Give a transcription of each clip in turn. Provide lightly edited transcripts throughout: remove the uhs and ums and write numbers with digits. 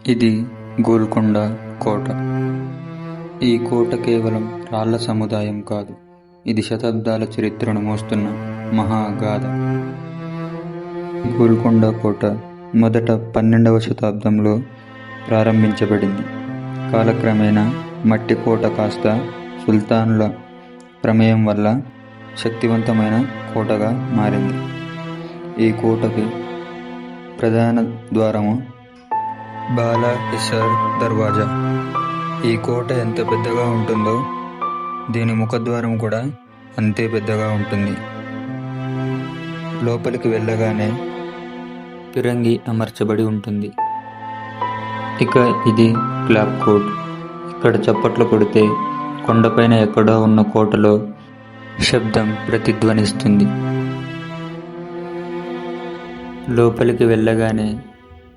ఇది గోల్కొండ కోట. ఈ కోట కేవలం రాళ్ల సముదాయం కాదు, ఇది శతాబ్దాల చరిత్రను మోస్తున్న మహాగాథ. గోల్కొండ కోట మొదట 12వ శతాబ్దంలో ప్రారంభించబడింది. కాలక్రమేణా మట్టి కోట కాస్త సుల్తానుల ప్రమేయం వల్ల శక్తివంతమైన కోటగా మారింది. ఈ కోటకి ప్రధాన ద్వారము బాలా హిసార్ దర్వాజా. ఈ కోట ఎంత పెద్దగా ఉంటుందో దీని ముఖద్వారం కూడా అంతే పెద్దగా ఉంటుంది. లోపలికి వెళ్ళగానే ఫిరంగి అమర్చబడి ఉంటుంది. ఇక ఇది క్లాప్ కోట్. ఇక్కడ చప్పట్లు కొడితే కొండపైన ఎక్కడో ఉన్న కోటలో శబ్దం ప్రతిధ్వనిస్తుంది. లోపలికి వెళ్ళగానే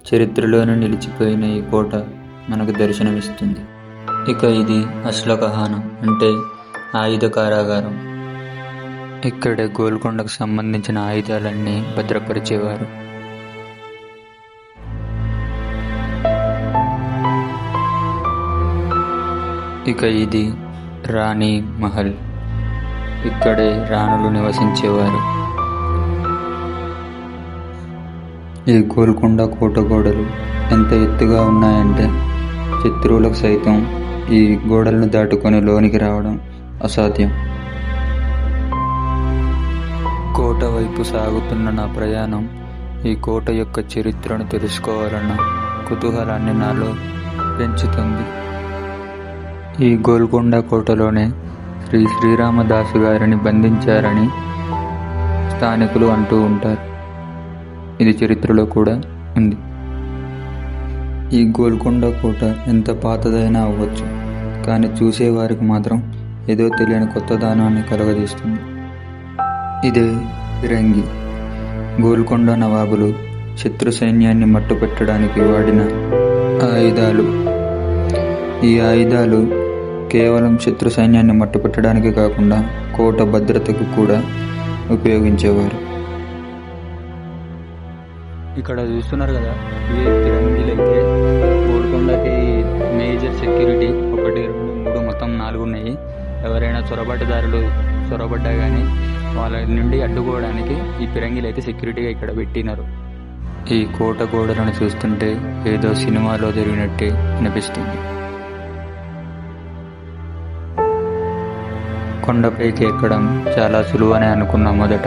చరిత్రలోనే నిలిచిపోయిన ఈ కోట మనకు దర్శనమిస్తుంది. ఇక ఇది అస్లకహానా, అంటే ఆయుధ కారాగారం. ఇక్కడే గోల్కొండకు సంబంధించిన ఆయుధాలన్నీ భద్రపరిచేవారు. ఇక ఇది రాణి మహల్. ఇక్కడే రాణులు నివసించేవారు. ఈ గోల్కొండ కోట గోడలు ఎంత ఎత్తుగా ఉన్నాయంటే శత్రువులకు సైతం ఈ గోడలను దాటుకొని లోనికి రావడం అసాధ్యం. కోట వైపు సాగుతున్న నా ప్రయాణం ఈ కోట యొక్క చరిత్రను తెలుసుకోవాలన్న కుతూహలాన్ని నాలో పెంచుతుంది. ఈ గోల్కొండ కోటలోనే శ్రీరామదాసు గారిని బంధించారని స్థానికులు అంటూ ఉంటారు. ఇది చరిత్రలో కూడా ఉంది. ఈ గోల్కొండ కోట ఎంత పాతదైనా అవ్వచ్చు, కానీ చూసేవారికి మాత్రం ఏదో తెలియని కొత్తదనాన్ని కలగజేస్తుంది. ఇదే ఫిరంగి. గోల్కొండ నవాబులు శత్రు సైన్యాన్ని మట్టుపెట్టడానికి వాడిన ఆయుధాలు. ఈ ఆయుధాలు కేవలం శత్రు సైన్యాన్ని మట్టుపెట్టడానికి కాకుండా కోట భద్రతకు కూడా ఉపయోగించేవారు. ఇక్కడ చూస్తున్నారు కదా, ఇవి ఫిరంగిలైతే గోల్కొండకి మేజర్ సెక్యూరిటీ. 1, 2, 3 మొత్తం 4 ఉన్నాయి. ఎవరైనా చొరబాటుదారులు చొరబడ్డా కానీ వాళ్ళ నుండి అడ్డుకోవడానికి ఈ ఫిరంగిలు అయితే సెక్యూరిటీగా ఇక్కడ పెట్టినారు. ఈ కోట గోడలను చూస్తుంటే ఏదో సినిమాలో జరిగినట్టే అనిపిస్తుంది. కొండపైకి ఎక్కడం చాలా సులువనే అనుకున్నా మొదట,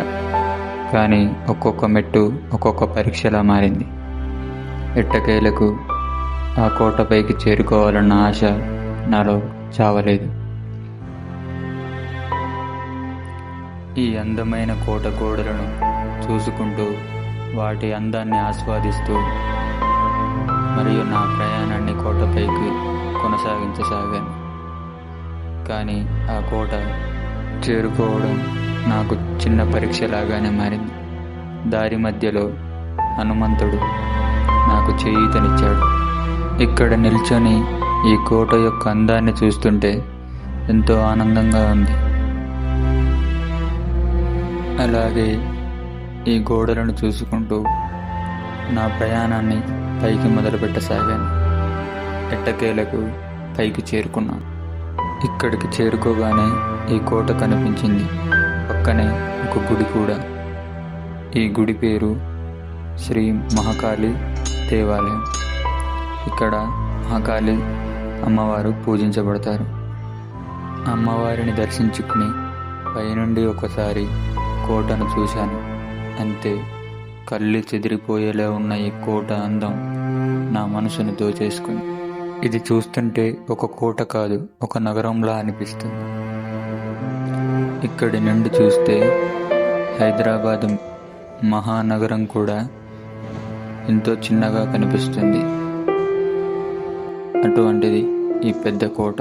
కానీ ఒక్కొక్క మెట్టు ఒక్కొక్క పరీక్షలా మారింది. ఎట్టకేలకు ఆ కోటపైకి చేరుకోవాలన్న ఆశ నాలో చావలేదు. ఈ అందమైన కోట గోడలను చూసుకుంటూ వాటి అందాన్ని ఆస్వాదిస్తూ మరియు నా ప్రయాణాన్ని కోటపైకి కొనసాగించసాగాను. కానీ ఆ కోట చేరుకోవడం నాకు చిన్న పరీక్షలాగానే మారింది. దారి మధ్యలో హనుమంతుడు నాకు చేయూతనిచ్చాడు. ఇక్కడ నిల్చొని ఈ కోట యొక్క అందాన్ని చూస్తుంటే ఎంతో ఆనందంగా ఉంది. అలాగే ఈ గోడలను చూసుకుంటూ నా ప్రయాణాన్ని పైకి మొదలుపెట్టసాగాను. ఎట్టకేలకు పైకి చేరుకున్నాను. ఇక్కడికి చేరుకోగానే ఈ కోట కనిపించింది. పక్కనే ఒక గుడి కూడా. ఈ గుడి పేరు శ్రీ మహాకాళి దేవాలయం. ఇక్కడ మహాకాళి అమ్మవారు పూజించబడతారు. అమ్మవారిని దర్శించుకుని పైనుండి ఒకసారి కోటను చూశాను. అంతే, కళ్ళు చెదిరిపోయేలా ఉన్న ఈ కోట అందం నా మనసును దోచేసుకుంది. ఇది చూస్తుంటే ఒక కోట కాదు, ఒక నగరంలా అనిపిస్తుంది. ఇక్కడి నుండి చూస్తే హైదరాబాద్ మహానగరం కూడా ఎంతో చిన్నగా కనిపిస్తుంది. అటువంటిది ఈ పెద్ద కోట.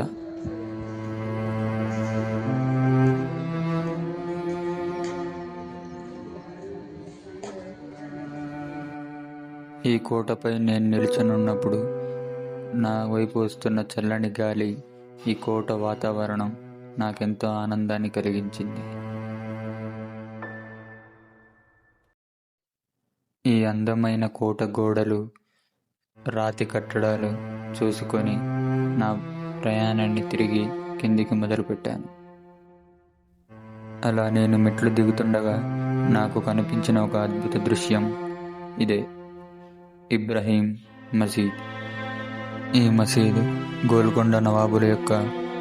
ఈ కోటపై నేను నిల్చొనున్నప్పుడు నా వైపు వస్తున్న చల్లని గాలి, ఈ కోట వాతావరణం నాకెంతో ఆనందాన్ని కలిగించింది. ఈ అందమైన కోట గోడలు రాతి కట్టడాలు చూసుకొని నా ప్రయాణాన్ని తిరిగి కిందికి మొదలుపెట్టాను. అలా నేను మెట్లు దిగుతుండగా నాకు కనిపించిన ఒక అద్భుత దృశ్యం ఇదే, ఇబ్రహీం మసీద్. ఈ మసీదు గోల్కొండ నవాబుల యొక్క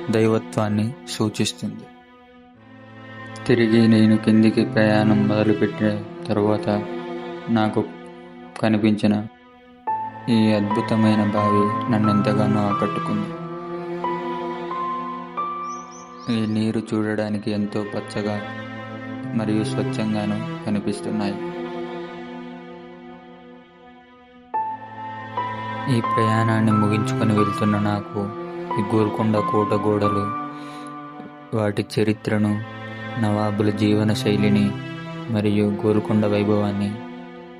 దైవత్వాన్ని సూచిస్తుంది. తిరిగి నేను కిందికి ప్రయాణం మొదలుపెట్టిన తరువాత నాకు కనిపించిన ఈ అద్భుతమైన బావి నన్ను ఎంతగానో ఆకట్టుకుంది. ఈ నీరు చూడడానికి ఎంతో పచ్చగా మరియు స్వచ్ఛంగాను కనిపిస్తున్నాయి. ఈ ప్రయాణాన్ని ముగించుకొని వెళ్తున్న నాకు ఈ గోల్కొండ కోట గోడలు, వాటి చరిత్రను, నవాబుల జీవన శైలిని మరియు గోల్కొండ వైభవాన్ని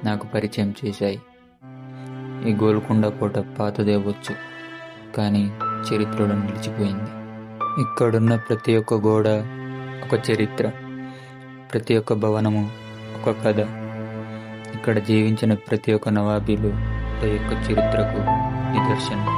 నాకు పరిచయం చేశాయి. ఈ గోల్కొండ కోట పాతదేవచ్చు, కానీ చరిత్రలో నిలిచిపోయింది. ఇక్కడున్న ప్రతి ఒక్క గోడ ఒక చరిత్ర, ప్రతి ఒక్క భవనము ఒక కథ. ఇక్కడ జీవించిన ప్రతి ఒక్క నవాబీలు యొక్క చరిత్రకు నిదర్శనం.